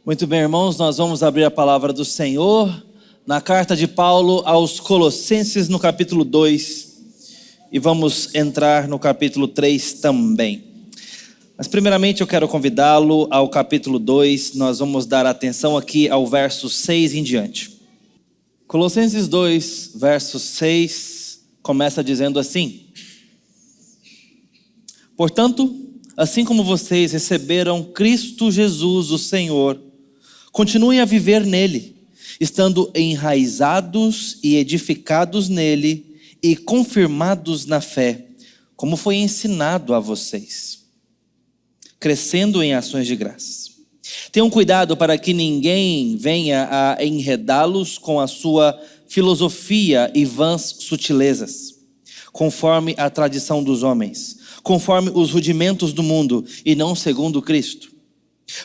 Muito bem, irmãos, nós vamos abrir a palavra do Senhor na carta de Paulo aos Colossenses, no capítulo 2, e vamos entrar no capítulo 3 também. Mas primeiramente eu quero convidá-lo ao capítulo 2, nós vamos dar atenção aqui ao verso 6 em diante. Colossenses 2, verso 6, começa dizendo assim: Portanto, assim como vocês receberam Cristo Jesus, o Senhor, continuem a viver nele, estando enraizados e edificados nele e confirmados na fé, como foi ensinado a vocês, crescendo em ações de graças. Tenham cuidado para que ninguém venha a enredá-los com a sua filosofia e vãs sutilezas, conforme a tradição dos homens, conforme os rudimentos do mundo e não segundo Cristo.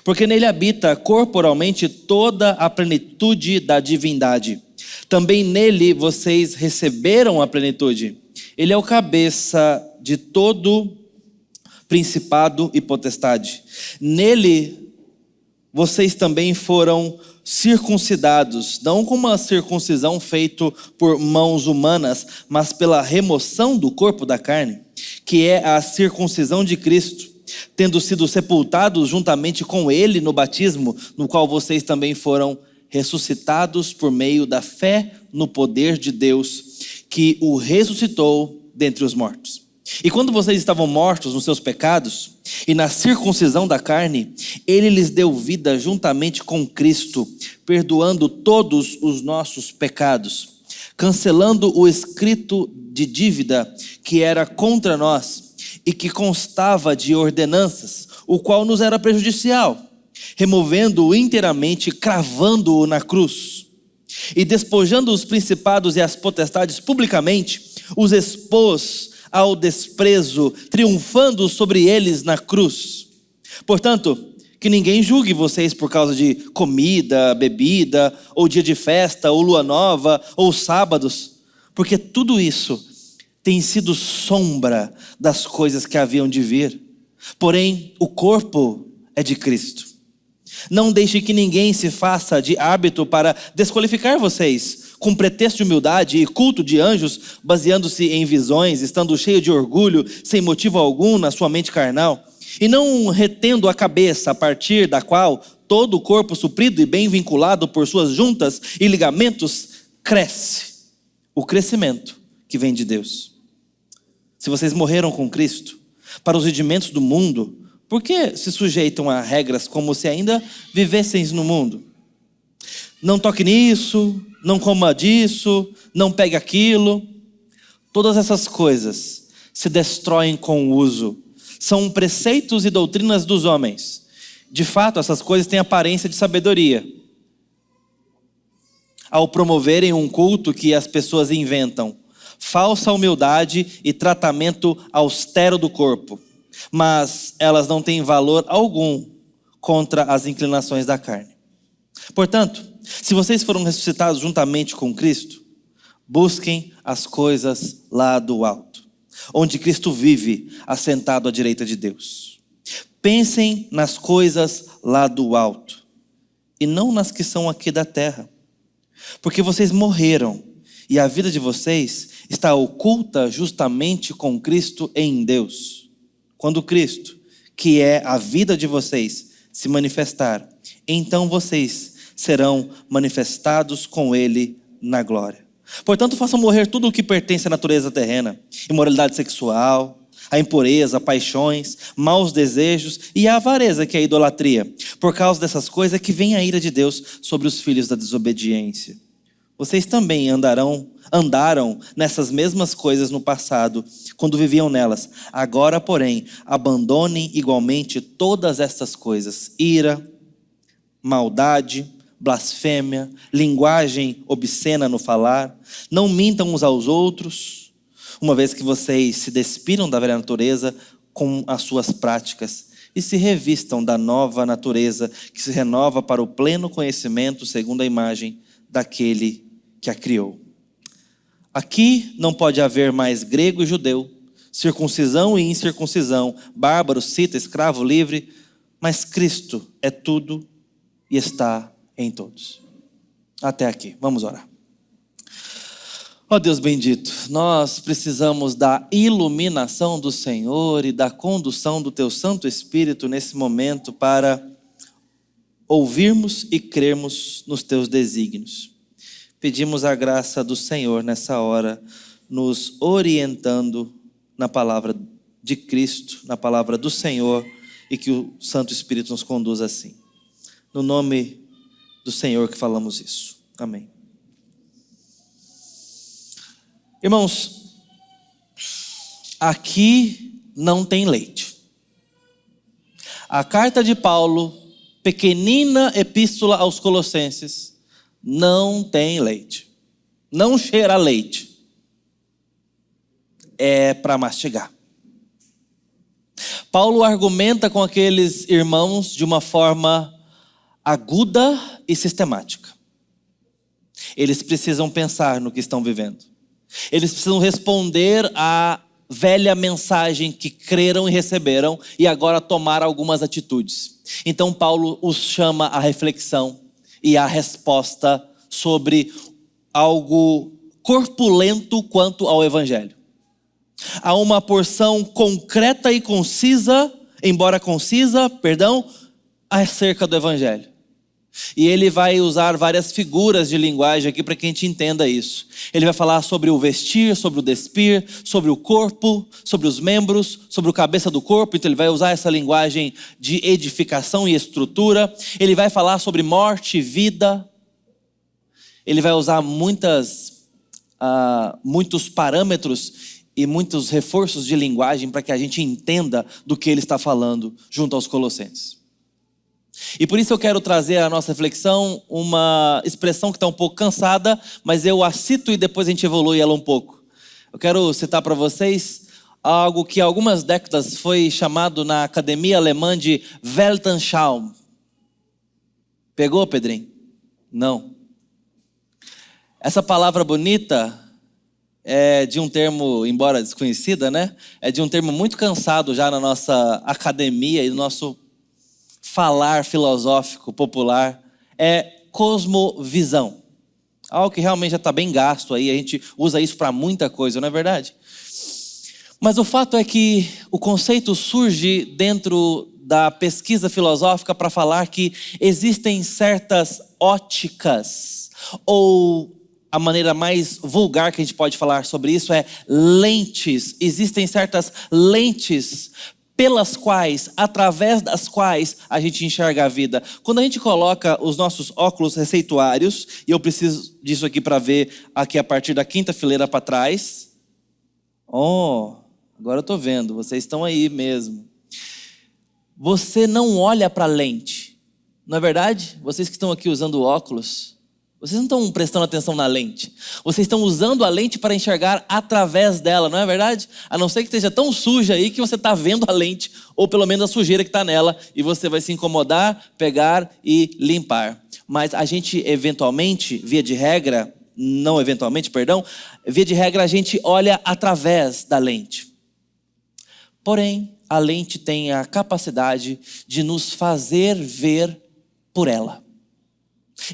Porque nele habita corporalmente toda a plenitude da divindade. Também nele vocês receberam a plenitude. Ele é o cabeça de todo principado e potestade. Nele vocês também foram circuncidados, não com uma circuncisão feita por mãos humanas, mas pela remoção do corpo da carne, que é a circuncisão de Cristo, tendo sido sepultados juntamente com ele no batismo, no qual vocês também foram ressuscitados por meio da fé no poder de Deus, que o ressuscitou dentre os mortos. E quando vocês estavam mortos nos seus pecados e na circuncisão da carne, ele lhes deu vida juntamente com Cristo, perdoando todos os nossos pecados, cancelando o escrito de dívida que era contra nós e que constava de ordenanças, o qual nos era prejudicial, removendo-o inteiramente, cravando-o na cruz. E despojando os principados e as potestades publicamente, os expôs ao desprezo, triunfando sobre eles na cruz. Portanto, que ninguém julgue vocês por causa de comida, bebida, ou dia de festa, ou lua nova, ou sábados, porque tudo isso tem sido sombra das coisas que haviam de vir. Porém, o corpo é de Cristo. Não deixe que ninguém se faça de hábito para desqualificar vocês, com pretexto de humildade e culto de anjos, baseando-se em visões, estando cheio de orgulho, sem motivo algum na sua mente carnal, e não retendo a cabeça, a partir da qual todo o corpo suprido e bem vinculado por suas juntas e ligamentos cresce. O crescimento que vem de Deus. Se vocês morreram com Cristo para os rudimentos do mundo, por que se sujeitam a regras como se ainda vivessem no mundo? Não toque nisso, não coma disso, não pegue aquilo. Todas essas coisas se destroem com o uso. São preceitos e doutrinas dos homens. De fato, essas coisas têm aparência de sabedoria, ao promoverem um culto que as pessoas inventam, falsa humildade e tratamento austero do corpo, mas elas não têm valor algum contra as inclinações da carne. Portanto, se vocês foram ressuscitados juntamente com Cristo, busquem as coisas lá do alto, onde Cristo vive, assentado à direita de Deus. Pensem nas coisas lá do alto, e não nas que são aqui da terra, porque vocês morreram, e a vida de vocês está oculta justamente com Cristo em Deus. Quando Cristo, que é a vida de vocês, se manifestar, então vocês serão manifestados com Ele na glória. Portanto, façam morrer tudo o que pertence à natureza terrena: imoralidade sexual, a impureza, paixões, maus desejos e a avareza, que é a idolatria. Por causa dessas coisas é que vem a ira de Deus sobre os filhos da desobediência. Vocês também andaram nessas mesmas coisas no passado, quando viviam nelas. Agora, porém, abandonem igualmente todas estas coisas: ira, maldade, blasfêmia, linguagem obscena no falar. Não mintam uns aos outros, uma vez que vocês se despiram da velha natureza com as suas práticas e se revistam da nova natureza, que se renova para o pleno conhecimento segundo a imagem daquele que a criou. Aqui não pode haver mais grego e judeu, circuncisão e incircuncisão, bárbaro, cita, escravo, livre, mas Cristo é tudo e está em todos. Até aqui, vamos orar. Ó Deus bendito, nós precisamos da iluminação do Senhor e da condução do Teu Santo Espírito nesse momento para ouvirmos e crermos nos Teus desígnios. Pedimos a graça do Senhor nessa hora, nos orientando na palavra de Cristo, na palavra do Senhor, e que o Santo Espírito nos conduza assim. No nome do Senhor que falamos isso. Amém. Irmãos, aqui não tem leite. A carta de Paulo, pequenina epístola aos Colossenses, não tem leite. Não cheira a leite. É para mastigar. Paulo argumenta com aqueles irmãos de uma forma aguda e sistemática. Eles precisam pensar no que estão vivendo. Eles precisam responder à velha mensagem que creram e receberam e agora tomar algumas atitudes. Então Paulo os chama à reflexão e à resposta sobre algo corpulento quanto ao Evangelho. Há uma porção concreta e concisa, acerca do Evangelho. E ele vai usar várias figuras de linguagem aqui para que a gente entenda isso. Ele vai falar sobre o vestir, sobre o despir, sobre o corpo, sobre os membros, sobre o cabeça do corpo. Então ele vai usar essa linguagem de edificação e estrutura. Ele vai falar sobre morte e vida. Ele vai usar muitos parâmetros e muitos reforços de linguagem para que a gente entenda do que ele está falando junto aos Colossenses. E por isso eu quero trazer à nossa reflexão uma expressão que está um pouco cansada, mas eu a cito e depois a gente evolui ela um pouco. Eu quero citar para vocês algo que há algumas décadas foi chamado na academia alemã de Weltanschauung. Pegou, Pedrinho? Não. Essa palavra bonita é de um termo, embora desconhecida, né? É de um termo muito cansado já na nossa academia e no nosso falar filosófico popular. É cosmovisão. Algo que realmente já está bem gasto aí, a gente usa isso para muita coisa, não é verdade? Mas o fato é que o conceito surge dentro da pesquisa filosófica para falar que existem certas óticas, ou a maneira mais vulgar que a gente pode falar sobre isso é lentes. Existem certas lentes pelas quais, através das quais a gente enxerga a vida. Quando a gente coloca os nossos óculos receituários, e eu preciso disso aqui para ver aqui a partir da quinta fileira para trás. Agora eu estou vendo, vocês estão aí mesmo. Você não olha para a lente, não é verdade? Vocês que estão aqui usando óculos, vocês não estão prestando atenção na lente. Vocês estão usando a lente para enxergar através dela, não é verdade? A não ser que esteja tão suja aí que você está vendo a lente, ou pelo menos a sujeira que está nela, e você vai se incomodar, pegar e limpar. Mas a gente eventualmente, via de regra a gente olha através da lente. Porém, a lente tem a capacidade de nos fazer ver por ela.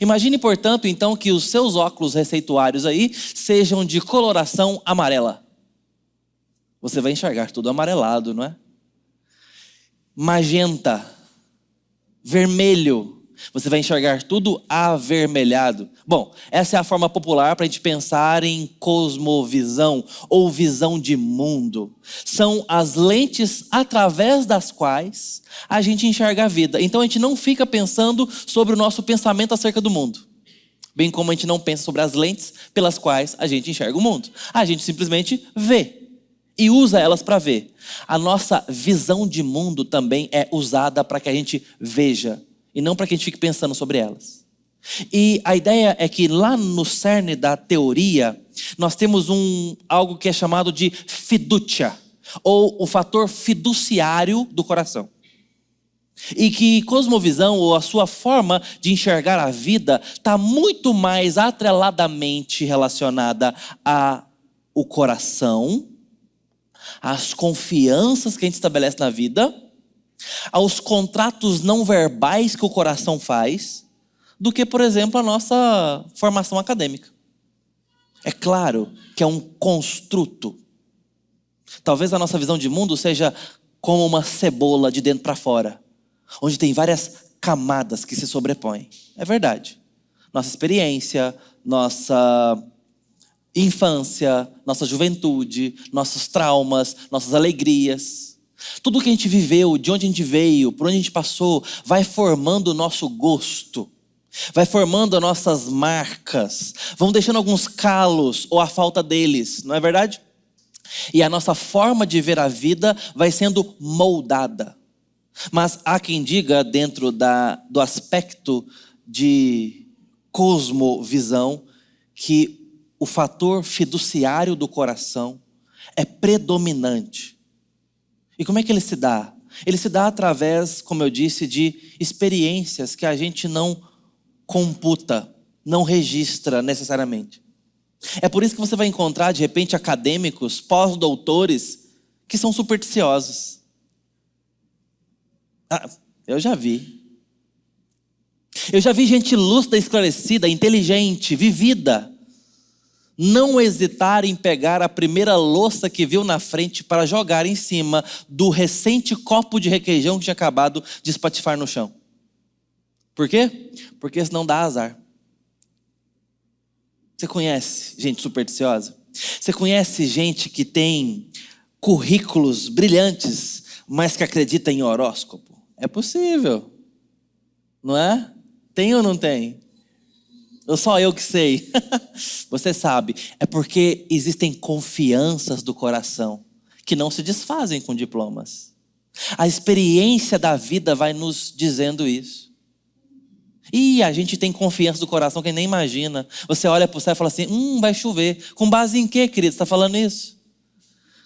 Imagine, portanto, então, que os seus óculos receituários aí sejam de coloração amarela. Você vai enxergar tudo amarelado, não é? Magenta, vermelho, você vai enxergar tudo avermelhado. Bom, essa é a forma popular para a gente pensar em cosmovisão ou visão de mundo. São as lentes através das quais a gente enxerga a vida. Então a gente não fica pensando sobre o nosso pensamento acerca do mundo. Bem como a gente não pensa sobre as lentes pelas quais a gente enxerga o mundo. A gente simplesmente vê e usa elas para ver. A nossa visão de mundo também é usada para que a gente veja e não para que a gente fique pensando sobre elas. E a ideia é que lá no cerne da teoria, nós temos algo que é chamado de fiducia, ou o fator fiduciário do coração. E que cosmovisão, ou a sua forma de enxergar a vida, está muito mais atreladamente relacionada ao coração, às confianças que a gente estabelece na vida, aos contratos não verbais que o coração faz, do que, por exemplo, a nossa formação acadêmica. É claro que é um construto. Talvez a nossa visão de mundo seja como uma cebola de dentro para fora, onde tem várias camadas que se sobrepõem. É verdade. Nossa experiência, nossa infância, nossa juventude, nossos traumas, nossas alegrias. Tudo que a gente viveu, de onde a gente veio, por onde a gente passou, vai formando o nosso gosto. Vai formando as nossas marcas. Vão deixando alguns calos ou a falta deles, não é verdade? E a nossa forma de ver a vida vai sendo moldada. Mas há quem diga, dentro do aspecto de cosmovisão, que o fator fiduciário do coração é predominante. E como é que ele se dá? Ele se dá através, como eu disse, de experiências que a gente não computa, não registra necessariamente. É por isso que você vai encontrar, de repente, acadêmicos, pós-doutores, que são supersticiosos. Eu já vi. Eu já vi gente lúcida, esclarecida, inteligente, vivida, não hesitar em pegar a primeira louça que viu na frente para jogar em cima do recente copo de requeijão que tinha acabado de espatifar no chão. Por quê? Porque senão dá azar. Você conhece gente supersticiosa? Você conhece gente que tem currículos brilhantes, mas que acredita em horóscopo? É possível, não é? Tem ou não tem? Ou só eu que sei? Você sabe, é porque existem confianças do coração que não se desfazem com diplomas. A experiência da vida vai nos dizendo isso. E a gente tem confiança do coração que nem imagina. Você olha para o céu e fala assim, vai chover. Com base em quê, querido? Você está falando isso?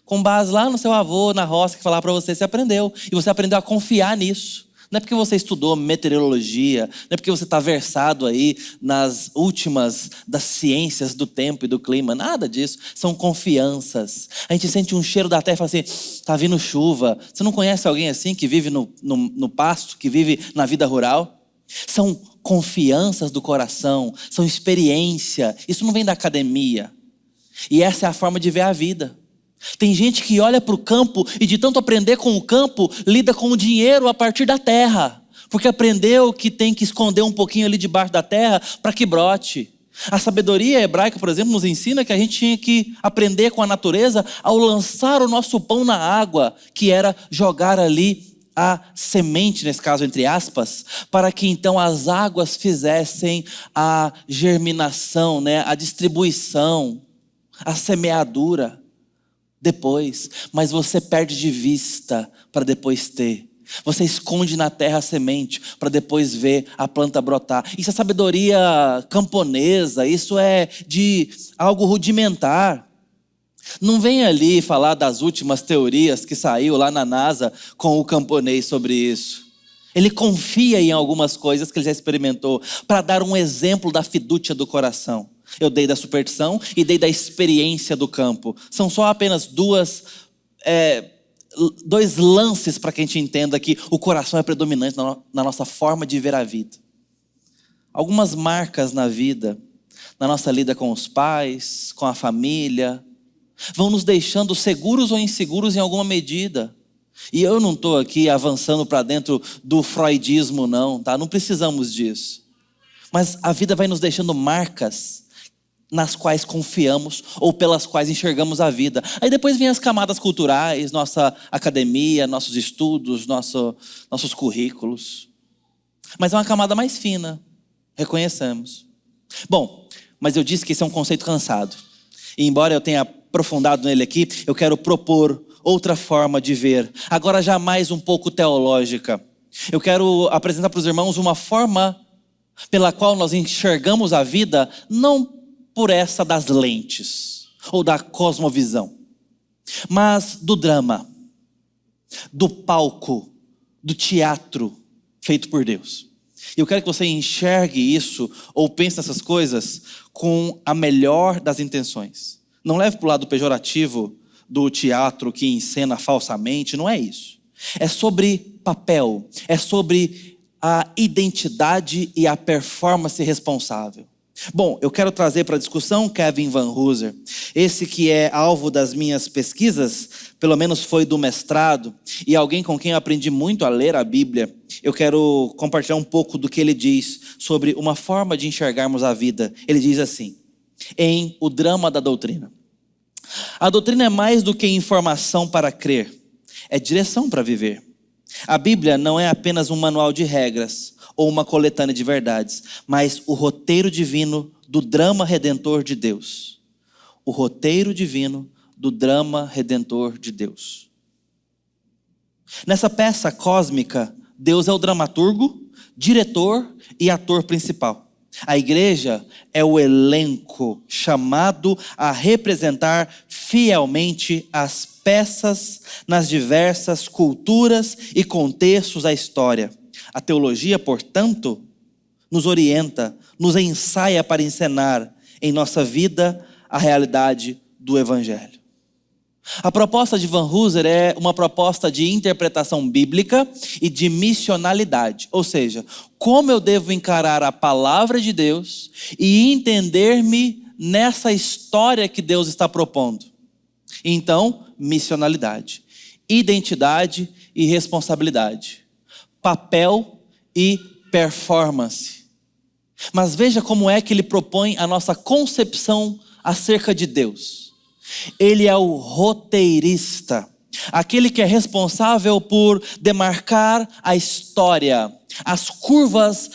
Com base lá no seu avô, na roça, que falava para você, você aprendeu. E você aprendeu a confiar nisso. Não é porque você estudou meteorologia, não é porque você está versado aí nas últimas das ciências do tempo e do clima. Nada disso. São confianças. A gente sente um cheiro da terra e fala assim, está vindo chuva. Você não conhece alguém assim que vive no pasto, que vive na vida rural? São confianças do coração, são experiência. Isso não vem da academia. E essa é a forma de ver a vida. Tem gente que olha para o campo e de tanto aprender com o campo, lida com o dinheiro a partir da terra. Porque aprendeu que tem que esconder um pouquinho ali debaixo da terra para que brote. A sabedoria hebraica, por exemplo, nos ensina que a gente tinha que aprender com a natureza ao lançar o nosso pão na água, que era jogar ali a semente, nesse caso entre aspas, para que então as águas fizessem a germinação, né? A distribuição, a semeadura depois. Mas você perde de vista para depois ter. Você esconde na terra a semente para depois ver a planta brotar. Isso é sabedoria camponesa, isso é de algo rudimentar. Não vem ali falar das últimas teorias que saiu lá na NASA com o camponês sobre isso. Ele confia em algumas coisas que ele já experimentou para dar um exemplo da fidúcia do coração. Eu dei da superstição e dei da experiência do campo. São só apenas dois lances para que a gente entenda que o coração é predominante na nossa forma de ver a vida. Algumas marcas na vida, na nossa lida com os pais, com a família, vão nos deixando seguros ou inseguros em alguma medida. E eu não estou aqui avançando para dentro do freudismo não, tá? Não precisamos disso. Mas a vida vai nos deixando marcas nas quais confiamos ou pelas quais enxergamos a vida. Aí depois vem as camadas culturais, nossa academia, nossos estudos, nossos currículos. Mas é uma camada mais fina, reconhecemos. Bom, mas eu disse que esse é um conceito cansado. E embora eu tenha aprofundado nele aqui, eu quero propor outra forma de ver, agora já mais um pouco teológica. Eu quero apresentar para os irmãos uma forma pela qual nós enxergamos a vida, não por essa das lentes ou da cosmovisão, mas do drama, do palco, do teatro feito por Deus. Eu quero que você enxergue isso ou pense nessas coisas com a melhor das intenções. Não leve para o lado pejorativo do teatro que encena falsamente, não é isso. É sobre papel, é sobre a identidade e a performance responsável. Bom, eu quero trazer para a discussão Kevin Van Hooser. Esse que é alvo das minhas pesquisas, pelo menos foi do mestrado, e alguém com quem eu aprendi muito a ler a Bíblia. Eu quero compartilhar um pouco do que ele diz sobre uma forma de enxergarmos a vida. Ele diz assim, em O Drama da Doutrina: a doutrina é mais do que informação para crer, é direção para viver. A Bíblia não é apenas um manual de regras ou uma coletânea de verdades, mas o roteiro divino do drama redentor de Deus. O roteiro divino do drama redentor de Deus. Nessa peça cósmica, Deus é o dramaturgo, diretor e ator principal. A igreja é o elenco chamado a representar fielmente as peças nas diversas culturas e contextos da história. A teologia, portanto, nos orienta, nos ensaia para encenar em nossa vida a realidade do Evangelho. A proposta de Van Hooser é uma proposta de interpretação bíblica e de missionalidade, ou seja, como eu devo encarar a palavra de Deus e entender-me nessa história que Deus está propondo. Então, missionalidade, identidade e responsabilidade, papel e performance. Mas veja como é que ele propõe a nossa concepção acerca de Deus. Ele é o roteirista, aquele que é responsável por demarcar a história, as curvas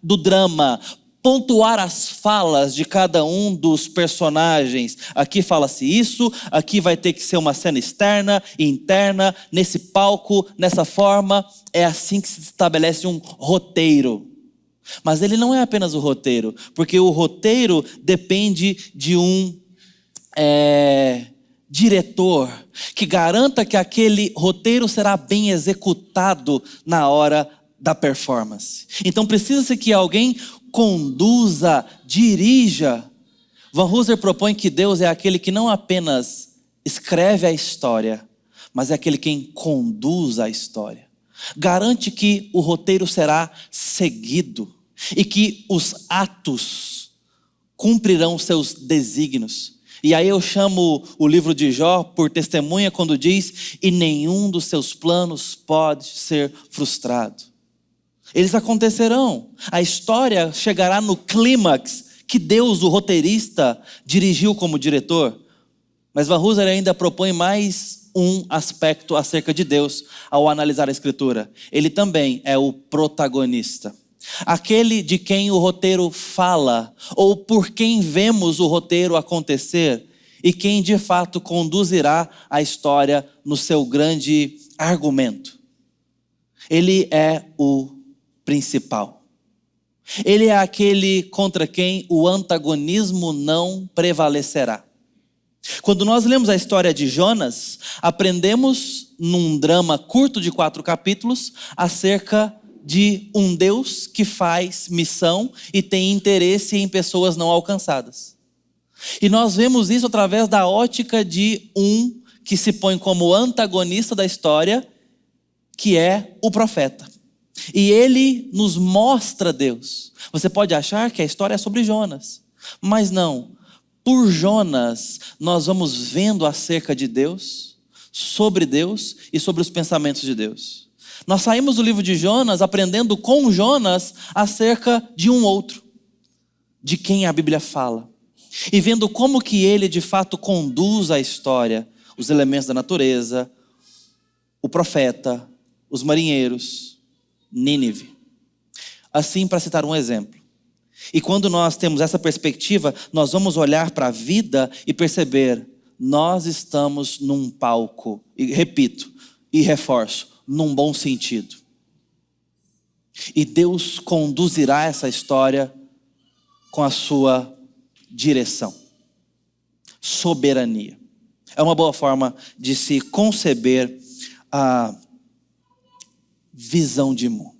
do drama, pontuar as falas de cada um dos personagens. Aqui fala-se isso, aqui vai ter que ser uma cena externa e interna, nesse palco, nessa forma. É assim que se estabelece um roteiro. Mas ele não é apenas o roteiro, porque o roteiro depende de um diretor que garanta que aquele roteiro será bem executado na hora da performance. Então precisa-se que alguém conduza, dirija. Van Hooser propõe que Deus é aquele que não apenas escreve a história, mas é aquele quem conduz a história. Garante que o roteiro será seguido e que os atos cumprirão seus desígnios. E aí eu chamo o livro de Jó por testemunha quando diz: e nenhum dos seus planos pode ser frustrado. Eles acontecerão. A história chegará no clímax que Deus, o roteirista, dirigiu como diretor. Mas Van Hooser ainda propõe mais um aspecto acerca de Deus ao analisar a Escritura. Ele também é o protagonista. Aquele de quem o roteiro fala, ou por quem vemos o roteiro acontecer, e quem de fato conduzirá a história no seu grande argumento. Ele é o principal. Ele é aquele contra quem o antagonismo não prevalecerá. Quando nós lemos a história de Jonas, aprendemos num drama curto de 4 capítulos acerca de um Deus que faz missão e tem interesse em pessoas não alcançadas. E nós vemos isso através da ótica de um que se põe como antagonista da história, que é o profeta. E ele nos mostra Deus. Você pode achar que a história é sobre Jonas, mas não. Por Jonas, nós vamos vendo acerca de Deus, sobre Deus e sobre os pensamentos de Deus. Nós saímos do livro de Jonas aprendendo com Jonas acerca de um outro, de quem a Bíblia fala. E vendo como que ele de fato conduz a história, os elementos da natureza, o profeta, os marinheiros, Nínive. Assim, para citar um exemplo. E quando nós temos essa perspectiva, nós vamos olhar para a vida e perceber, nós estamos num palco, e repito, e reforço, num bom sentido. E Deus conduzirá essa história com a sua direção, soberania. É uma boa forma de se conceber a visão de mundo.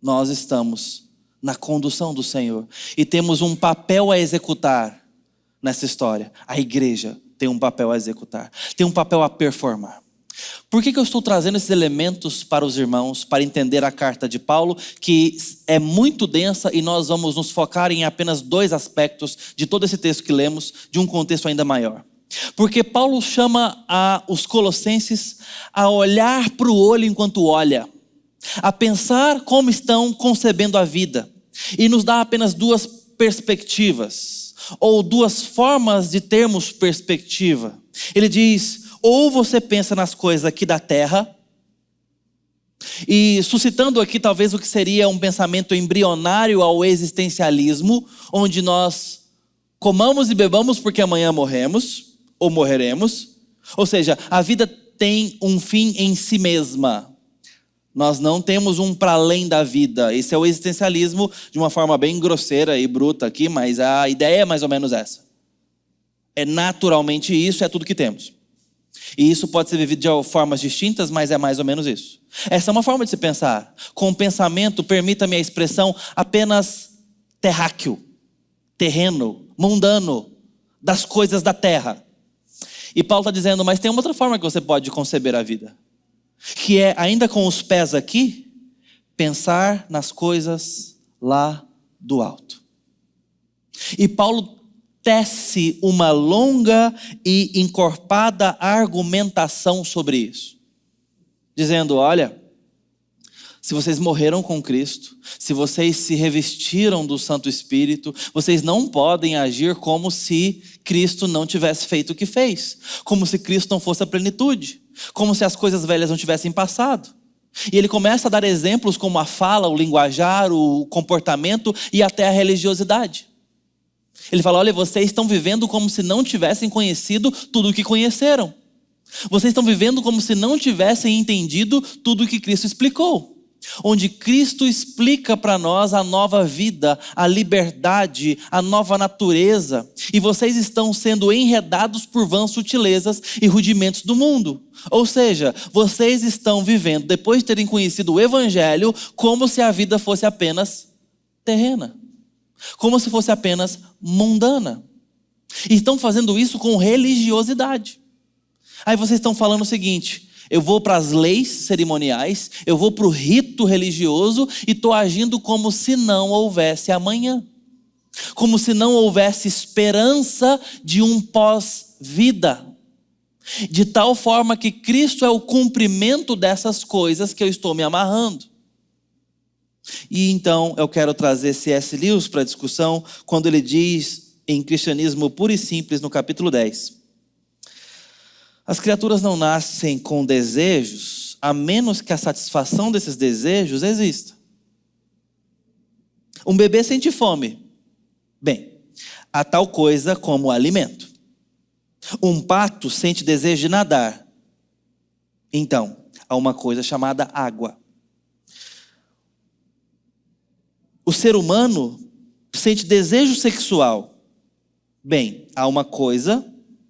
Nós estamos na condução do Senhor e temos um papel a executar nessa história. A igreja tem um papel a executar, tem um papel a performar. Por que eu estou trazendo esses elementos para os irmãos, para entender a carta de Paulo, que é muito densa e nós vamos nos focar em apenas 2 aspectos de todo esse texto que lemos, de um contexto ainda maior? Porque Paulo chama os colossenses a olhar para o olho enquanto olha, a pensar como estão concebendo a vida, e nos dá apenas 2 perspectivas, ou 2 formas de termos perspectiva. Ele diz: ou você pensa nas coisas aqui da terra, e suscitando aqui talvez o que seria um pensamento embrionário ao existencialismo, onde nós comamos e bebamos porque amanhã morremos, ou morreremos. Ou seja, a vida tem um fim em si mesma. Nós não temos um para além da vida. Esse é o existencialismo de uma forma bem grosseira e bruta aqui, mas a ideia é mais ou menos essa. É naturalmente isso, é tudo que temos. E isso pode ser vivido de formas distintas, mas é mais ou menos isso. Essa é uma forma de se pensar. Com o pensamento, permita-me a expressão, apenas terráqueo, terreno, mundano, das coisas da terra. E Paulo está dizendo, mas tem uma outra forma que você pode conceber a vida, que é, ainda com os pés aqui, pensar nas coisas lá do alto. E Paulo tece uma longa e encorpada argumentação sobre isso, dizendo: olha, se vocês morreram com Cristo, se vocês se revestiram do Santo Espírito, vocês não podem agir como se Cristo não tivesse feito o que fez, como se Cristo não fosse a plenitude, como se as coisas velhas não tivessem passado. E ele começa a dar exemplos como a fala, o linguajar, o comportamento e até a religiosidade. Ele fala: olha, vocês estão vivendo como se não tivessem conhecido tudo o que conheceram. Vocês estão vivendo como se não tivessem entendido tudo o que Cristo explicou. Onde Cristo explica para nós a nova vida, a liberdade, a nova natureza. E vocês estão sendo enredados por vãs sutilezas e rudimentos do mundo. Ou seja, vocês estão vivendo, depois de terem conhecido o Evangelho, como se a vida fosse apenas terrena. Como se fosse apenas mundana. E estão fazendo isso com religiosidade. Aí vocês estão falando o seguinte: eu vou para as leis cerimoniais, eu vou para o rito religioso e estou agindo como se não houvesse amanhã. Como se não houvesse esperança de um pós-vida. De tal forma que Cristo é o cumprimento dessas coisas que eu estou me amarrando. E então eu quero trazer C.S. Lewis para a discussão, quando ele diz em Cristianismo Puro e Simples, no capítulo 10: as criaturas não nascem com desejos, a menos que a satisfação desses desejos exista. Um bebê sente fome. Bem, há tal coisa como alimento. Um pato sente desejo de nadar. Então, há uma coisa chamada água. O ser humano sente desejo sexual. Bem, há uma coisa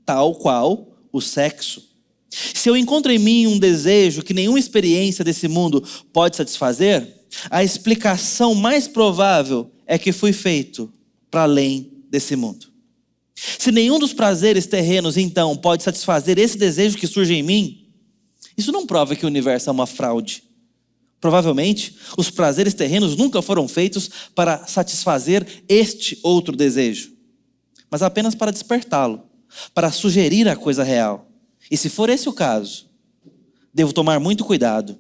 tal qual o sexo. Se eu encontro em mim um desejo que nenhuma experiência desse mundo pode satisfazer, a explicação mais provável é que fui feito para além desse mundo. Se nenhum dos prazeres terrenos, então, pode satisfazer esse desejo que surge em mim, isso não prova que o universo é uma fraude. Provavelmente, os prazeres terrenos nunca foram feitos para satisfazer este outro desejo, mas apenas para despertá-lo, para sugerir a coisa real. E se for esse o caso, devo tomar muito cuidado,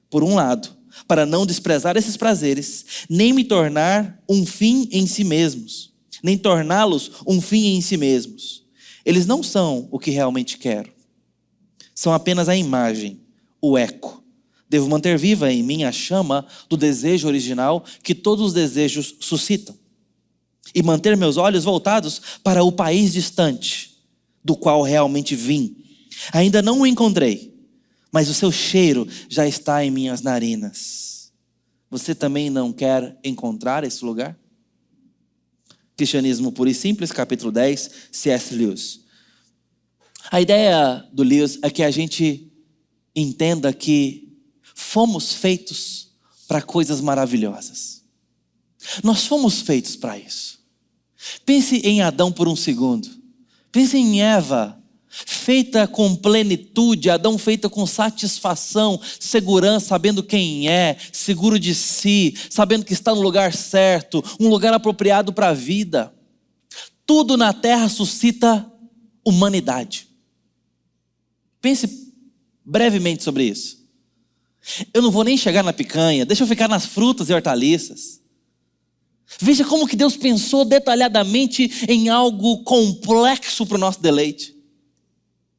por um lado, para não desprezar esses prazeres, nem me tornar um fim em si mesmos, nem torná-los um fim em si mesmos. Eles não são o que realmente quero, são apenas a imagem, o eco. Devo manter viva em mim a chama do desejo original que todos os desejos suscitam. E manter meus olhos voltados para o país distante, do qual realmente vim. Ainda não o encontrei, mas o seu cheiro já está em minhas narinas. Você também não quer encontrar esse lugar? Cristianismo Puro e Simples, capítulo 10, C.S. Lewis. A ideia do Lewis é que a gente entenda que fomos feitos para coisas maravilhosas. Nós fomos feitos para isso. Pense em Adão por um segundo. Pense em Eva. feita com plenitude, Adão feita com satisfação, segurança, sabendo quem é, seguro de si, sabendo que está no lugar certo, um lugar apropriado para a vida. Tudo na terra suscita humanidade. Pense brevemente sobre isso. Eu não vou nem chegar na picanha, deixa eu ficar nas frutas e hortaliças. Veja como que Deus pensou detalhadamente em algo complexo para o nosso deleite.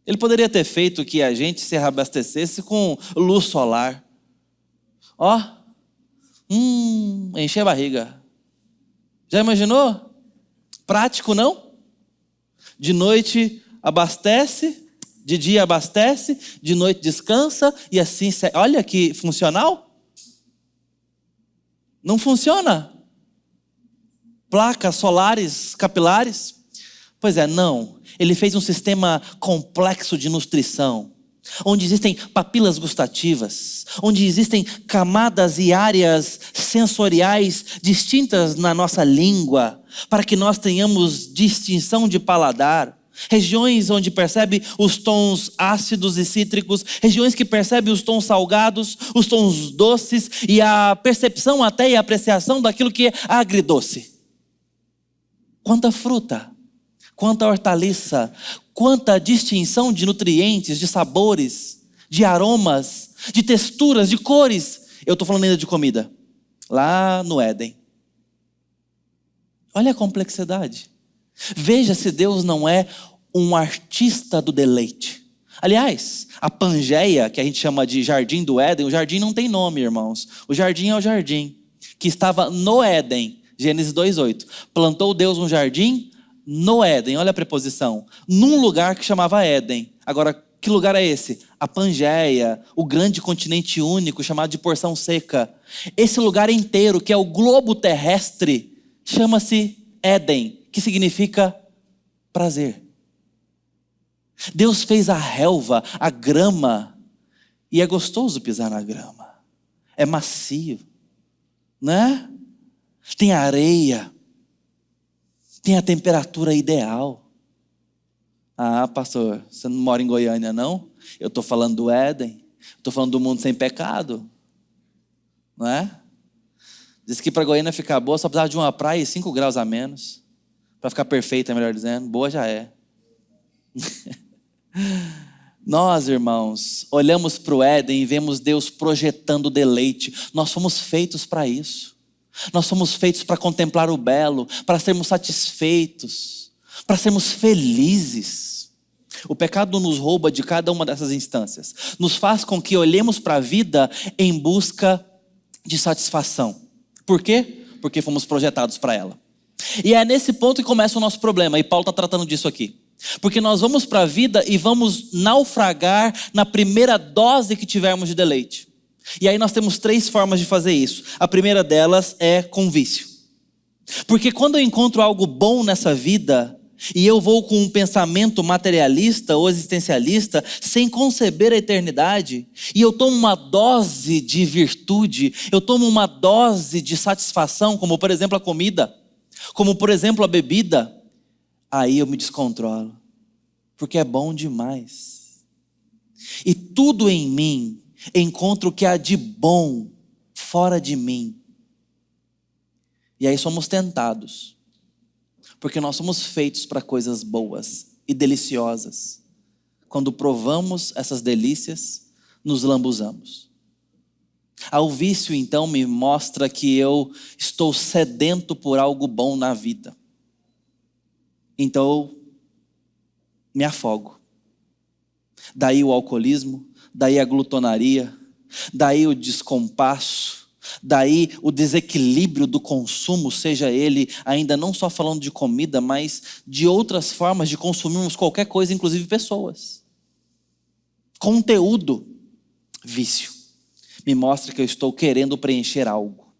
Ele poderia ter feito que a gente se reabastecesse com luz solar. Encher a barriga. Já imaginou? Prático, não? De noite abastece, de dia abastece, de noite descansa e assim, olha que funcional. Não funciona. Placas solares, capilares. Pois é, não. Ele fez um sistema complexo de nutrição, onde existem papilas gustativas, onde existem camadas e áreas sensoriais distintas na nossa língua, para que nós tenhamos distinção de paladar. Regiões onde percebe os tons ácidos e cítricos, regiões que percebe os tons salgados, os tons doces e a percepção até e a apreciação daquilo que é agridoce. Quanta fruta, quanta hortaliça, quanta distinção de nutrientes, de sabores, de aromas, de texturas, de cores. Eu estou falando ainda de comida, lá no Éden. Olha a complexidade. Veja se Deus não é um artista do deleite. Aliás, a Pangeia, que a gente chama de Jardim do Éden, o jardim não tem nome, irmãos. O jardim é o jardim que estava no Éden. Gênesis 2:8. Plantou Deus um jardim no Éden. Olha a preposição. Num lugar que chamava Éden. Agora, que lugar é esse? A Pangeia, o grande continente único chamado de porção seca. Esse lugar inteiro, que é o globo terrestre, chama-se Éden, que significa prazer. Deus fez a relva, a grama, e é gostoso pisar na grama. É macio, né? Tem areia, tem a temperatura ideal. Ah, pastor, você não mora em Goiânia, não? Eu estou falando do Éden, estou falando do mundo sem pecado, não é? Diz que para Goiânia ficar boa só precisava de uma praia e 5 graus a menos. Para ficar perfeita, melhor dizendo, boa já é. Nós, irmãos, olhamos para o Éden e vemos Deus projetando deleite. Nós fomos feitos para isso. Nós somos feitos para contemplar o belo, para sermos satisfeitos, para sermos felizes. O pecado nos rouba de cada uma dessas instâncias. Nos faz com que olhemos para a vida em busca de satisfação. Por quê? Porque fomos projetados para ela. E é nesse ponto que começa o nosso problema, e Paulo está tratando disso aqui. Porque nós vamos para a vida e vamos naufragar na primeira dose que tivermos de deleite. E aí nós temos 3 formas de fazer isso. A primeira delas é com vício. Porque quando eu encontro algo bom nessa vida, e eu vou com um pensamento materialista ou existencialista, sem conceber a eternidade, e eu tomo uma dose de virtude, eu tomo uma dose de satisfação, como por exemplo a comida, como por exemplo a bebida, aí eu me descontrolo, porque é bom demais. E tudo em mim encontro o que há de bom fora de mim. E aí somos tentados, porque nós somos feitos para coisas boas e deliciosas. Quando provamos essas delícias, nos lambuzamos. O vício então me mostra que eu estou sedento por algo bom na vida. Então me afogo. Daí o alcoolismo, daí a glutonaria, daí o descompasso, daí o desequilíbrio do consumo, seja ele ainda não só falando de comida, mas de outras formas de consumirmos qualquer coisa, inclusive pessoas. Conteúdo, vício, me mostra que eu estou querendo preencher algo,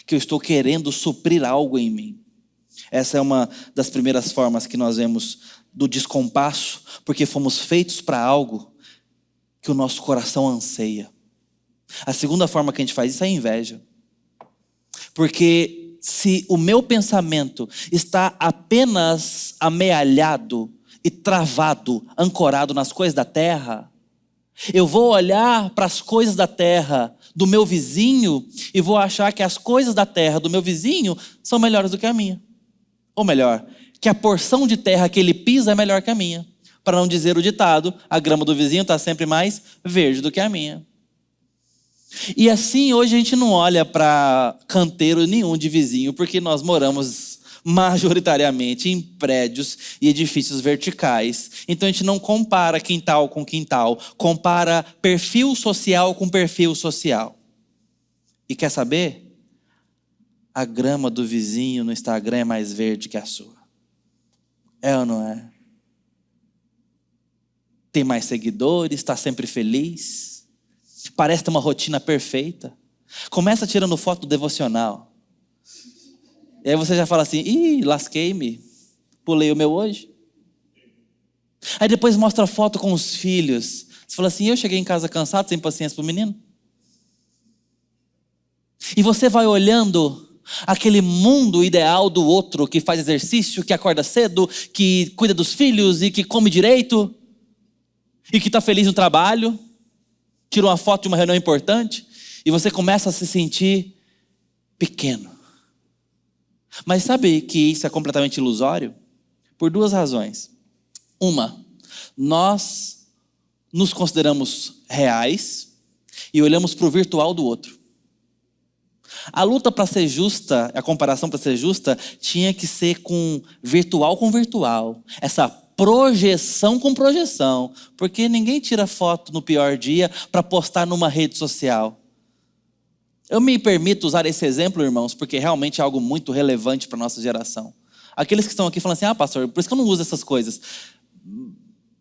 que eu estou querendo suprir algo em mim. Essa é uma das primeiras formas que nós vemos do descompasso, porque fomos feitos para algo que o nosso coração anseia. A segunda forma que a gente faz isso é a inveja. Porque se o meu pensamento está apenas amealhado e travado, ancorado nas coisas da terra, eu vou olhar para as coisas da terra do meu vizinho e vou achar que as coisas da terra do meu vizinho são melhores do que a minha. Ou melhor, que a porção de terra que ele pisa é melhor que a minha. Para não dizer o ditado, a grama do vizinho está sempre mais verde do que a minha. E assim, hoje a gente não olha para canteiro nenhum de vizinho, porque nós moramos majoritariamente em prédios e edifícios verticais. Então a gente não compara quintal com quintal, compara perfil social com perfil social. E quer saber? A grama do vizinho no Instagram é mais verde que a sua. É ou não é? Tem mais seguidores, está sempre feliz, parece ter uma rotina perfeita. Começa tirando foto devocional. E aí você já fala assim, ih, lasquei-me, pulei o meu hoje. Aí depois mostra a foto com os filhos. Você fala assim, eu cheguei em casa cansado, sem paciência para o menino. E você vai olhando aquele mundo ideal do outro, que faz exercício, que acorda cedo, que cuida dos filhos e que come direito, e que está feliz no trabalho, tira uma foto de uma reunião importante, e você começa a se sentir pequeno. Mas sabe que isso é completamente ilusório? Por duas razões. Uma, nós nos consideramos reais e olhamos para o virtual do outro. A luta para ser justa, a comparação para ser justa, tinha que ser com virtual. Essa projeção com projeção. Porque ninguém tira foto no pior dia para postar numa rede social. Eu me permito usar esse exemplo, irmãos, porque realmente é algo muito relevante para a nossa geração. Aqueles que estão aqui falam assim, pastor, por isso que eu não uso essas coisas.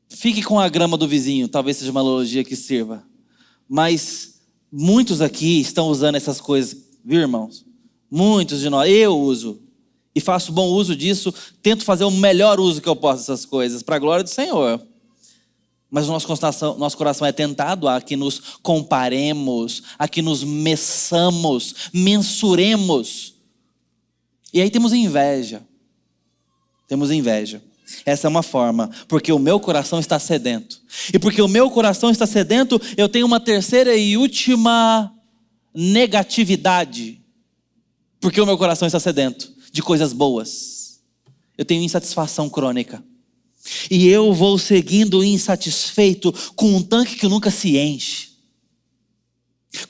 Fique com a grama do vizinho, talvez seja uma analogia que sirva. Mas muitos aqui estão usando essas coisas, viu, irmãos? Muitos de nós, eu uso. E faço bom uso disso, tento fazer o melhor uso que eu posso dessas coisas, para a glória do Senhor. Mas o nosso coração é tentado a que nos comparemos, a que nos meçamos, mensuremos. E aí temos inveja. Essa é uma forma, porque o meu coração está sedento. E porque o meu coração está sedento, eu tenho uma terceira e última negatividade. Porque o meu coração está sedento de coisas boas. Eu tenho insatisfação crônica. E eu vou seguindo insatisfeito com um tanque que nunca se enche.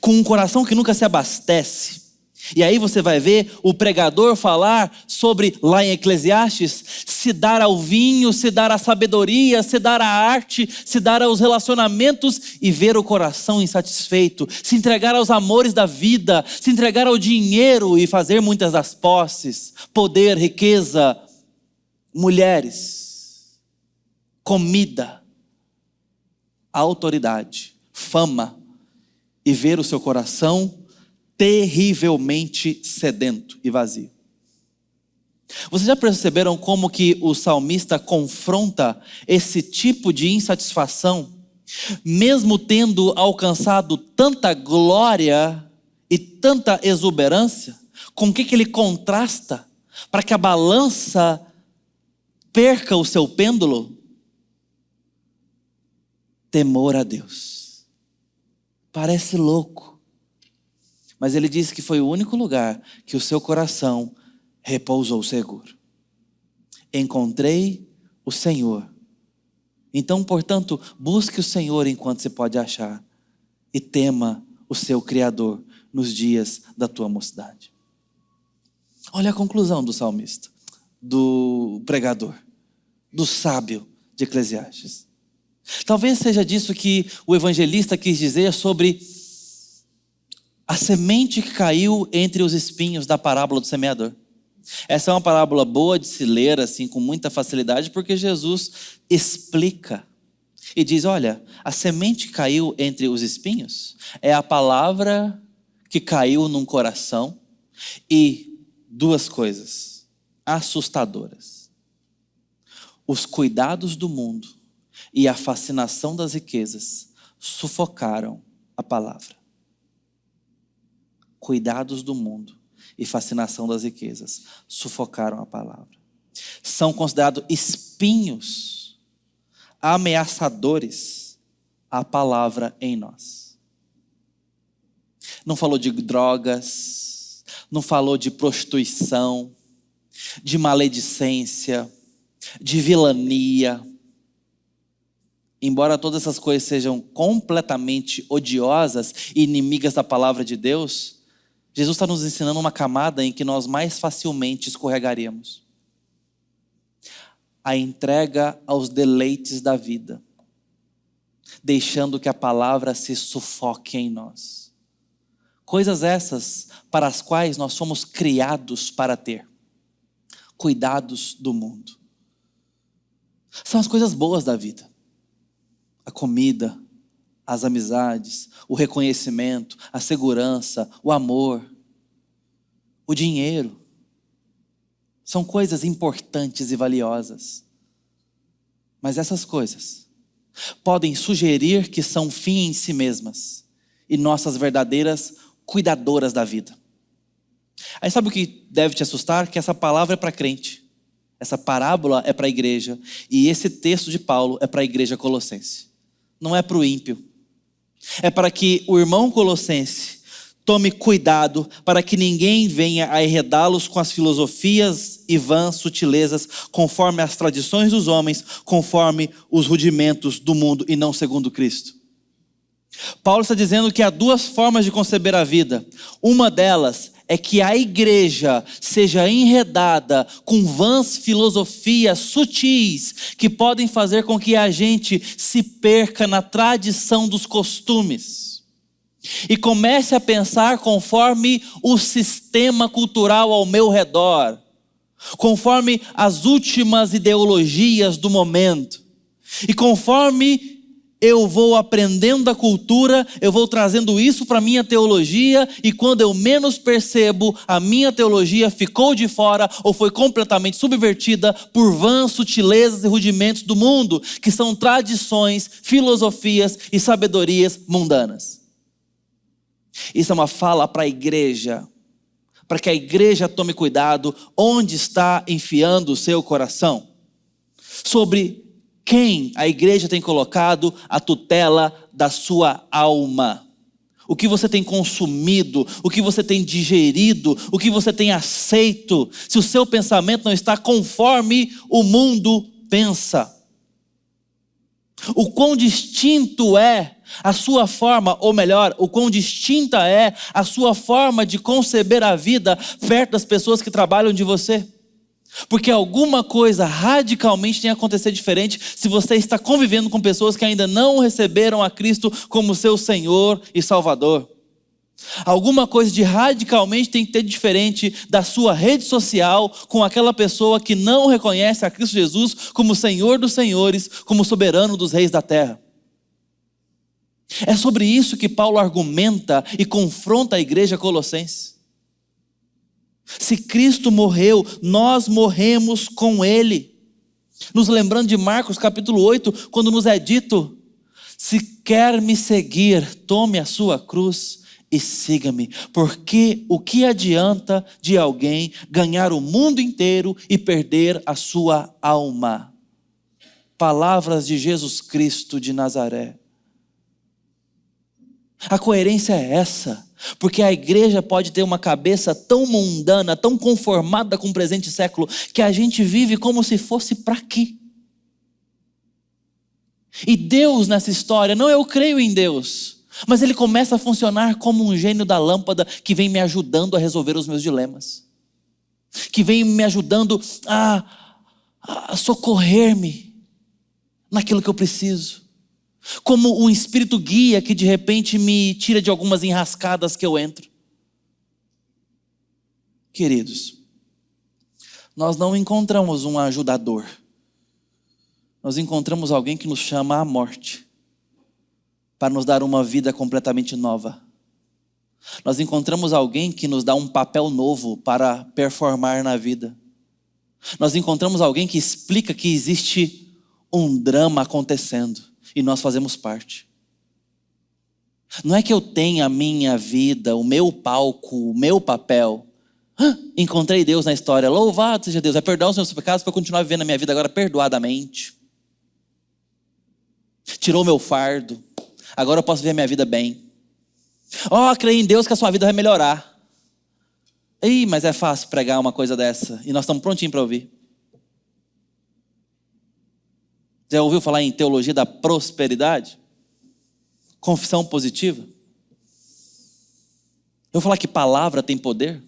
Com um coração que nunca se abastece. E aí você vai ver o pregador falar sobre, lá em Eclesiastes, se dar ao vinho, se dar à sabedoria, se dar à arte, se dar aos relacionamentos e ver o coração insatisfeito, se entregar aos amores da vida, se entregar ao dinheiro e fazer muitas das posses, poder, riqueza, mulheres, comida, autoridade, fama, e ver o seu coração terrivelmente sedento e vazio. Vocês já perceberam como que o salmista confronta esse tipo de insatisfação, mesmo tendo alcançado tanta glória e tanta exuberância? Com o que ele contrasta para que a balança perca o seu pêndulo? Temor a Deus. Parece louco. Mas ele disse que foi o único lugar que o seu coração repousou seguro. Encontrei o Senhor. Então, portanto, busque o Senhor enquanto se pode achar. E tema o seu Criador nos dias da tua mocidade. Olha a conclusão do salmista, do pregador, do sábio de Eclesiastes. Talvez seja disso que o evangelista quis dizer sobre a semente que caiu entre os espinhos da parábola do semeador. Essa é uma parábola boa de se ler assim com muita facilidade, porque Jesus explica e diz, olha, a semente que caiu entre os espinhos é a palavra que caiu num coração e duas coisas assustadoras. Os cuidados do mundo e a fascinação das riquezas sufocaram a palavra. Cuidados do mundo e fascinação das riquezas sufocaram a palavra. São considerados espinhos ameaçadores à palavra em nós. Não falou de drogas, não falou de prostituição, de maledicência, de vilania. Embora todas essas coisas sejam completamente odiosas e inimigas da palavra de Deus, Jesus está nos ensinando uma camada em que nós mais facilmente escorregaríamos. A entrega aos deleites da vida, deixando que a palavra se sufoque em nós. Coisas essas para as quais nós somos criados para ter. Cuidados do mundo. São as coisas boas da vida. A comida, as amizades, o reconhecimento, a segurança, o amor, o dinheiro. São coisas importantes e valiosas. Mas essas coisas podem sugerir que são fim em si mesmas e nossas verdadeiras cuidadoras da vida. Aí sabe o que deve te assustar? Que essa palavra é para crente. Essa parábola é para a igreja. E esse texto de Paulo é para a igreja colossense. Não é para o ímpio. É para que o irmão colossense tome cuidado para que ninguém venha a enredá-los com as filosofias e vãs sutilezas, conforme as tradições dos homens, conforme os rudimentos do mundo e não segundo Cristo. Paulo está dizendo que há duas formas de conceber a vida. Uma delas é que a igreja seja enredada com vãs filosofias sutis que podem fazer com que a gente se perca na tradição dos costumes e comece a pensar conforme o sistema cultural ao meu redor, conforme as últimas ideologias do momento. E conforme eu vou aprendendo da cultura, eu vou trazendo isso para a minha teologia, e quando eu menos percebo, a minha teologia ficou de fora ou foi completamente subvertida por vãs sutilezas e rudimentos do mundo, que são tradições, filosofias e sabedorias mundanas. Isso é uma fala para a igreja, para que a igreja tome cuidado onde está enfiando o seu coração, sobre quem a igreja tem colocado a tutela da sua alma. O que você tem consumido, o que você tem digerido, o que você tem aceito, se o seu pensamento não está conforme o mundo pensa. O quão distinto é a sua forma, ou melhor, o quão distinta é a sua forma de conceber a vida perto das pessoas que trabalham de você. Porque alguma coisa radicalmente tem a acontecer diferente se você está convivendo com pessoas que ainda não receberam a Cristo como seu Senhor e Salvador. Alguma coisa de radicalmente tem que ter diferente da sua rede social com aquela pessoa que não reconhece a Cristo Jesus como Senhor dos senhores, como soberano dos reis da terra. É sobre isso que Paulo argumenta e confronta a igreja colossense. Se Cristo morreu, nós morremos com Ele. Nos lembrando de Marcos capítulo 8, quando nos é dito: se quer me seguir, tome a sua cruz e siga-me. Porque o que adianta de alguém ganhar o mundo inteiro e perder a sua alma? Palavras de Jesus Cristo de Nazaré. A coerência é essa, porque a igreja pode ter uma cabeça tão mundana, tão conformada com o presente século, que a gente vive como se fosse para quê? E Deus nessa história, não, eu creio em Deus, mas Ele começa a funcionar como um gênio da lâmpada que vem me ajudando a resolver os meus dilemas, que vem me ajudando a socorrer-me naquilo que eu preciso. Como um espírito guia que de repente me tira de algumas enrascadas que eu entro. Queridos, nós não encontramos um ajudador. Nós encontramos alguém que nos chama à morte, para nos dar uma vida completamente nova. Nós encontramos alguém que nos dá um papel novo para performar na vida. Nós encontramos alguém que explica que existe um drama acontecendo. E nós fazemos parte. Não é que eu tenha a minha vida, o meu palco, o meu papel. Encontrei Deus na história, louvado seja Deus. É perdoar os meus pecados para eu continuar vivendo a minha vida agora perdoadamente. tirou meu fardo, agora eu posso ver a minha vida bem. Creia em Deus que a sua vida vai melhorar. Mas é fácil pregar uma coisa dessa, e nós estamos prontinhos para ouvir. Já ouviu falar em teologia da prosperidade? Confissão positiva? Eu vou falar que palavra tem poder?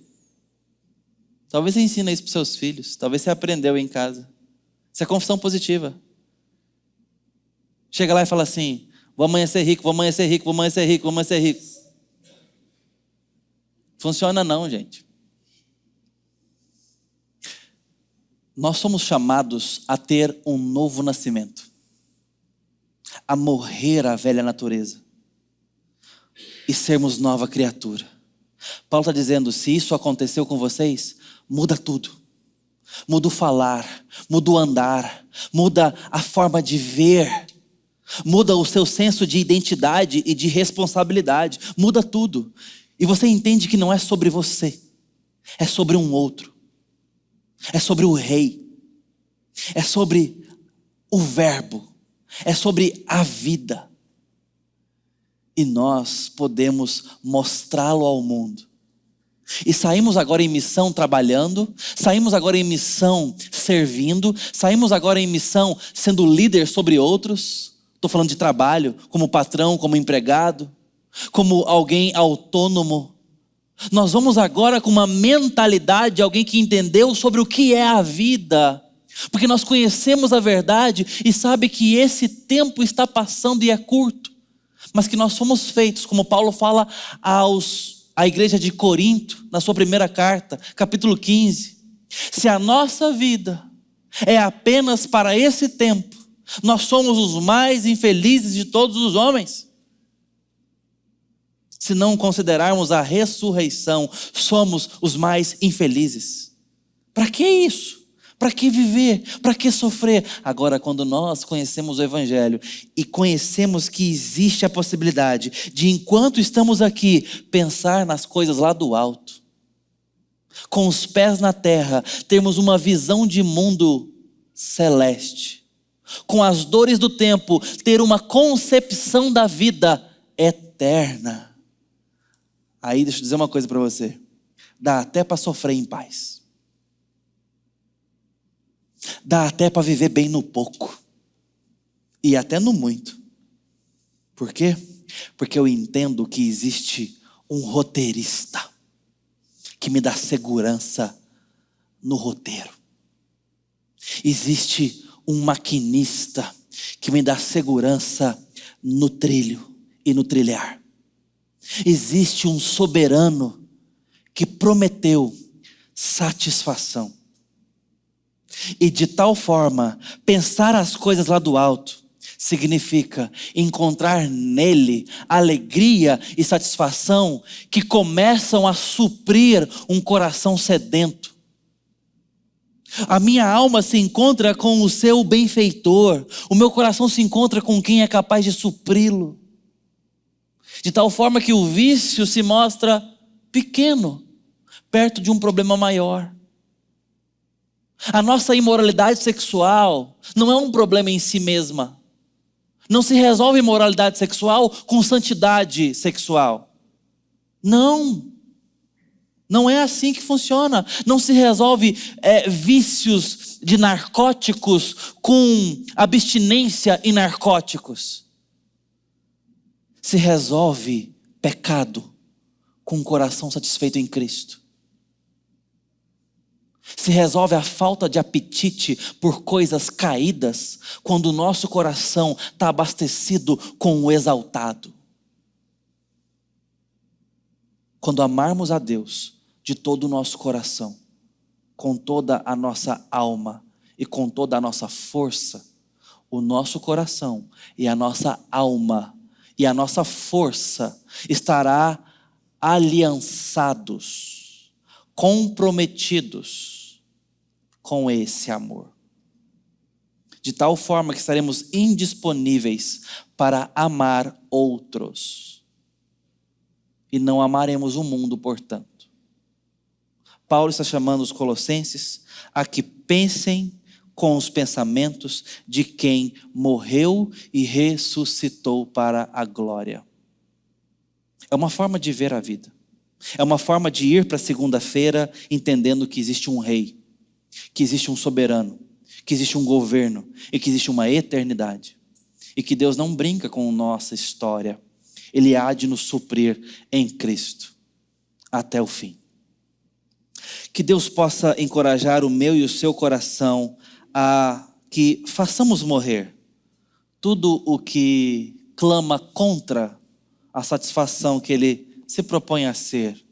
Talvez você ensine isso para os seus filhos, talvez você aprendeu em casa. Isso é confissão positiva. Chega lá e fala assim: vou amanhecer rico, vou amanhecer rico, vou amanhecer rico, vou amanhecer rico. Funciona não, gente. Nós somos chamados a ter um novo nascimento, a morrer à velha natureza e sermos nova criatura. Paulo está dizendo: se isso aconteceu com vocês, muda tudo. Muda o falar, muda o andar, muda a forma de ver, muda o seu senso de identidade e de responsabilidade, muda tudo. E você entende que não é sobre você, é sobre um outro, é sobre o Rei, é sobre o Verbo, é sobre a vida. E nós podemos mostrá-lo ao mundo. E saímos agora em missão trabalhando, saímos agora em missão servindo, saímos agora em missão sendo líder sobre outros. Estou falando de trabalho, como patrão, como empregado, como alguém autônomo. Nós vamos agora com uma mentalidade de alguém que entendeu sobre o que é a vida, porque nós conhecemos a verdade e sabe que esse tempo está passando e é curto, mas que nós fomos feitos, como Paulo fala à igreja de Corinto, na sua primeira carta, capítulo 15. Se a nossa vida é apenas para esse tempo, nós somos os mais infelizes de todos os homens. Se não considerarmos a ressurreição, somos os mais infelizes. Para que isso? Para que viver? Para que sofrer? Agora, quando nós conhecemos o Evangelho e conhecemos que existe a possibilidade de, enquanto estamos aqui, pensar nas coisas lá do alto, com os pés na terra, termos uma visão de mundo celeste, com as dores do tempo, ter uma concepção da vida eterna. Aí deixa eu dizer uma coisa para você: dá até para sofrer em paz. Dá até para viver bem no pouco. E até no muito. Por quê? Porque eu entendo que existe um roteirista que me dá segurança no roteiro. Existe um maquinista que me dá segurança no trilho e no trilhar. Existe um soberano que prometeu satisfação. E de tal forma, pensar as coisas lá do alto significa encontrar nele alegria e satisfação que começam a suprir um coração sedento. A minha alma se encontra com o seu benfeitor, o meu coração se encontra com quem é capaz de supri-lo. De tal forma que o vício se mostra pequeno, perto de um problema maior. A nossa imoralidade sexual não é um problema em si mesma. Não se resolve imoralidade sexual com santidade sexual. Não é assim que funciona. Não se resolve vícios de narcóticos com abstinência em narcóticos. Se resolve pecado com um coração satisfeito em Cristo. Se resolve a falta de apetite por coisas caídas quando o nosso coração está abastecido com o exaltado. Quando amarmos a Deus de todo o nosso coração, com toda a nossa alma e com toda a nossa força, o nosso coração e a nossa alma e a nossa força estará aliançados, comprometidos com esse amor. De tal forma que estaremos indisponíveis para amar outros. E não amaremos o mundo, portanto. Paulo está chamando os colossenses a que pensem com os pensamentos de quem morreu e ressuscitou para a glória. É uma forma de ver a vida. É uma forma de ir para a segunda-feira entendendo que existe um rei, que existe um soberano, que existe um governo e que existe uma eternidade. E que Deus não brinca com nossa história. Ele há de nos suprir em Cristo até o fim. Que Deus possa encorajar o meu e o seu coração a que façamos morrer tudo o que clama contra a satisfação que Ele se propõe a ser.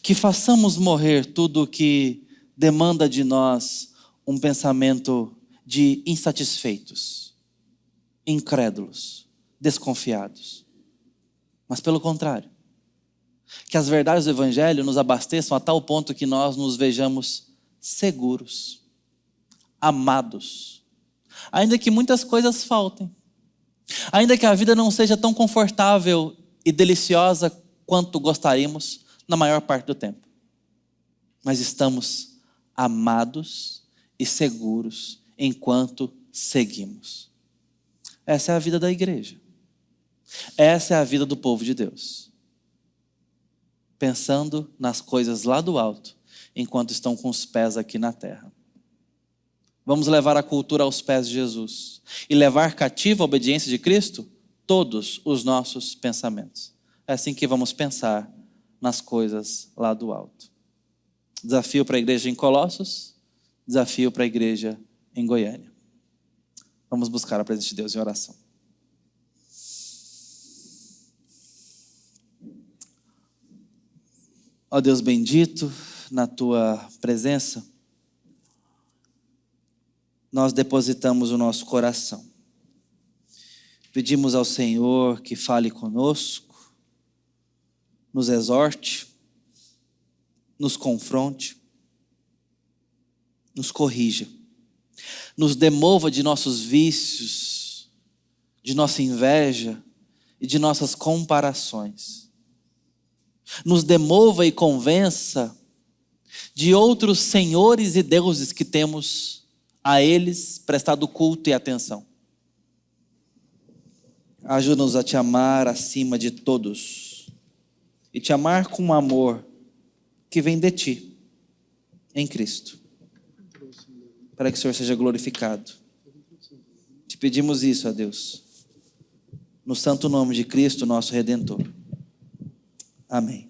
Que façamos morrer tudo o que demanda de nós um pensamento de insatisfeitos, incrédulos, desconfiados. Mas pelo contrário, que as verdades do Evangelho nos abasteçam a tal ponto que nós nos vejamos seguros, amados, ainda que muitas coisas faltem, ainda que a vida não seja tão confortável e deliciosa quanto gostaríamos na maior parte do tempo. Mas estamos amados e seguros enquanto seguimos. Essa é a vida da igreja. Essa é a vida do povo de Deus. Pensando nas coisas lá do alto, enquanto estão com os pés aqui na terra. Vamos levar a cultura aos pés de Jesus e levar cativo a obediência de Cristo todos os nossos pensamentos. É assim que vamos pensar nas coisas lá do alto. Desafio para a igreja em Colossos, desafio para a igreja em Goiânia. Vamos buscar a presença de Deus em oração. Ó Deus bendito, na tua presença, nós depositamos o nosso coração. Pedimos ao Senhor que fale conosco, nos exorte, nos confronte, nos corrija, nos demova de nossos vícios, de nossa inveja e de nossas comparações. Nos demova e convença de outros senhores e deuses que temos a eles prestado culto e atenção. Ajuda-nos a te amar acima de todos e te amar com um amor que vem de ti, em Cristo, para que o Senhor seja glorificado. Te pedimos isso, ó Deus, no santo nome de Cristo, nosso Redentor. Amém.